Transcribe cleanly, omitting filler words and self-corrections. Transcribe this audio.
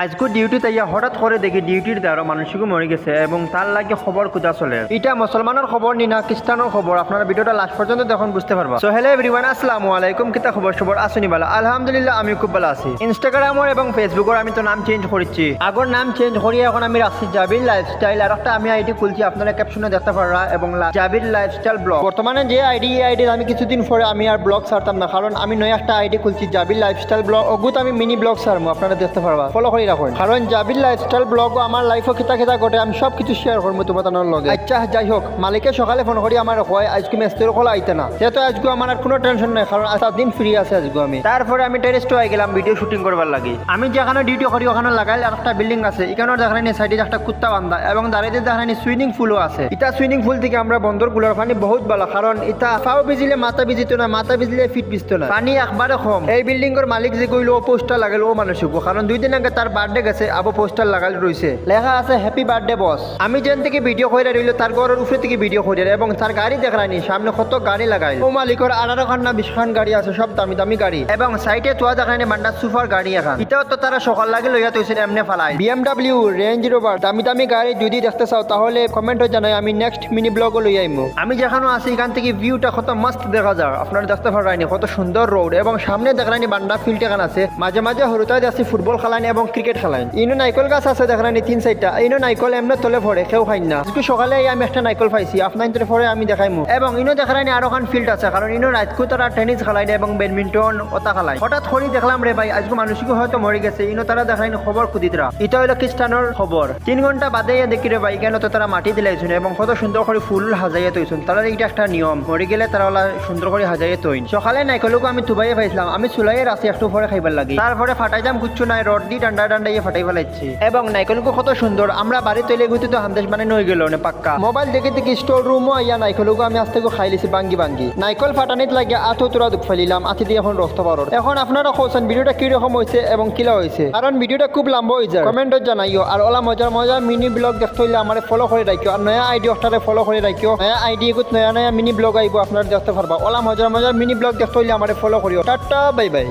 আজকে ডিউটিতে ইয়া হঠাৎ করে দেখি ডিউটির দ্বারা মানুষকে মরে গেছে এবং তার লাগে খবর খোঁজা চলে। এটা মুসলমানের খবর নি না খ্রিস্টানের খবর, আপনারা ভিডিওটা লাস্ট পর্যন্ত দেখুন বুঝতে পারবা। সো হ্যালো এভরিওয়ান, আসসালামু আলাইকুম। কিতা খবর আসুনি ভালো? আলহামদুলিল্লাহ আমি খুব ভালো আছি। ইনস্টাগ্রামের এবং ফেসবুকের আমি তো নাম চেঞ্জ করেছি। আগর নাম চেঞ্জ করিয়ে এখন আমি রাখছি জাবির লাইফস্টাইল, আর একটা আমি আইডি খুলছি, আপনারা ক্যাপশনে দেখতে পারবা এবং জাবির লাইফস্টাইল ব্লগ। বর্তমানে যে আইডি এই আইডি আমি কিছুদিন পরে আমি আর ব্লগ ছাড়তাম না, কারণ আমি নয় একটা আইডি খুলছি জাবির লাইফস্টাইল ব্লগ। ওগুত আমি মিনি ব্লগ ছাড়বো, আপনারা দেখতে পারবা, ফলো করে রাখুন। কারণ জাবির লাইফস্টাইল ব্লগ আমার লাইফও কিতা কিতা ঘটে আমি সব কিছু শেয়ার করবো তোমাদের লগে। আচ্ছা যাই হোক, মালিকে সকালে ফোন করি আমার হয় আজকে মেস্তের কল আইতে না, যেহেতু আজকে আমার আর কোনো টেনশন নাই, কারণ আজ দিন ফ্রি আছে আজকে আমি। তারপরে আমি টেরেস্টে হয়ে গেলাম ভিডিও শুটিং করবার লাগে। আমি যেখানে ডিউটি করি ওখানে লাগাই আর একটা বিল্ডিং আছে, এখানে দেখানি সাইডে একটা কুত্তা বান্ধা এবং দাঁড়িয়ে দেখানি সুইমিং পুলও আছে। এটা সুইমিং পুল থেকে আমরা বন্দর গুলোর পানি বহুত ভালো, কারণ এটা পাও ভিজিলে মাথা ভিজিত না, মাথা ভিজিলে ফিট ভিজত না, পানি একবারে কম। এই বিল্ডিং এর মালিক যে কইলো পোস্টার লাগালো ও মানুষকে, কারণ 2 দিন আগে তার বার্থডে গেছে, আবো পোস্টার লাগাল রয়েছে, লেখা আছে হ্যাপি বার্থডে বস। আমি যেন থেকে ভিডিও কইরা রইল তার ঘরের উপরে থেকে ভিডিও কইরা এবং তার গাড়ি দেখানি সামনে কত গাড়ি লাগাই। ও মালিকের 18 খান না 20 খান গাড়ি আছে, সব দামি দামি গাড়ি এবং সাইডে তোয়া দেখানি বান্ডা সুপার গাড়ি এখন। এটাও তো তারা সকাল লাগে লইয়া তৈছেন এমনি ফালাই। BMW, রেঞ্জ রোভার, দামি দামি গাড়ি যদি দেখতে চাও তাহলে কমেন্টে জানাই, আমি নেক্সট মিনি ব্লগ লই আইমু। আমি যেখানে আছি এখান থেকে ভিউটা কত মস্ত দেখা যায়, আপনারা দেখতে পারাইনি কত সুন্দর রোড এবং সামনে দেখানি বান্ডা ফিল্ড এখান আছে। মাঝে মাঝে হরুতায় আছে ফুটবল খেলানি এবং ক্রিকেট খেলানি। ইনো নাইকল গাছ আছে দেখানি 3-4টা। ইনো নাইকল এমনি তলে পড়ে, কেউ খাই না। আজকে সকালে আমি একটা নাইকল পাইছি, আপনার পরে আমি দেখাইমু। এবং ইনো দেখানি আরো খান ফিল্ড আছে, কারণ ইনো রাতকু তারা টেনিস খেলাই এবং ব্যাডমিন্টন ওটা খেলাই। হঠাৎ করে দেখলাম রে ভাই আজকে মানুষকে হয়তো মরে গেছে, ইনো তারা দেখানি খবর খুদিতরা। এটা হলো খ্রিস্টানোর খবর। 3 ঘন্টা বাদে দেখি রে ভাই কেন তো তারা মাটি দিলাইছেন এবং কত সুন্দর করে ফুল হাজাইয়া তৈছেন। তারা এটা একটা নিয়ম, মরে গেলে তারা ওলা সুন্দর করে হাজাইয়া তৈন। সকালে নাইকলকে আমি থুবাইয়ে পাইছিলাম, আমি চুলাইয়ে রাখছি একটু পরে খাইবার লাগে। তারপরে ফাটাই যাম কুচ্ছু নাই, রড দিয়ে ডান্ডা ডান্ডাইয়ে ফাটাই ফেলাইছি এবং নাইকলকে কত সুন্দর আমরা বাড়ি তৈলে গুতি তো হান্দেশ মানে নই গেল না পাক্কা। মোবাইল দেখে দেখি স্টোর রুমও আইয়া নাইকলকে আমি আস্তে খাই লিছি বাঙ্গি বাঙ্গি। নাইকল ফাটানিত লাগে আঠো তোরা দুঃখ ফেলিলাম, আঠি দিয়ে এখন রক্ত পারো। এখন আপনারা কোন ভিডিওটা কিরকম হয়েছে এবং কিলা হয়েছে, কারণ ভিডিওটা খুব লম্বা হয়ে যায়, কমেন্টত জানাইও। আর ওলা মজার মজার মিনি ব্লগ দেখতে হইলে আমার ফলো করে রাখিও, আর নয়া আইডি ওটারে ফলো করে রাখিও। নয়া আইডি এগুত নয়া নয়া মিনি ব্লগ আইব, আপনারা দেখতে পারবা। ওলা মজার মজার মিনি ব্লগ দেখতে হইলে আমার ফলো করিও। Tata bye bye.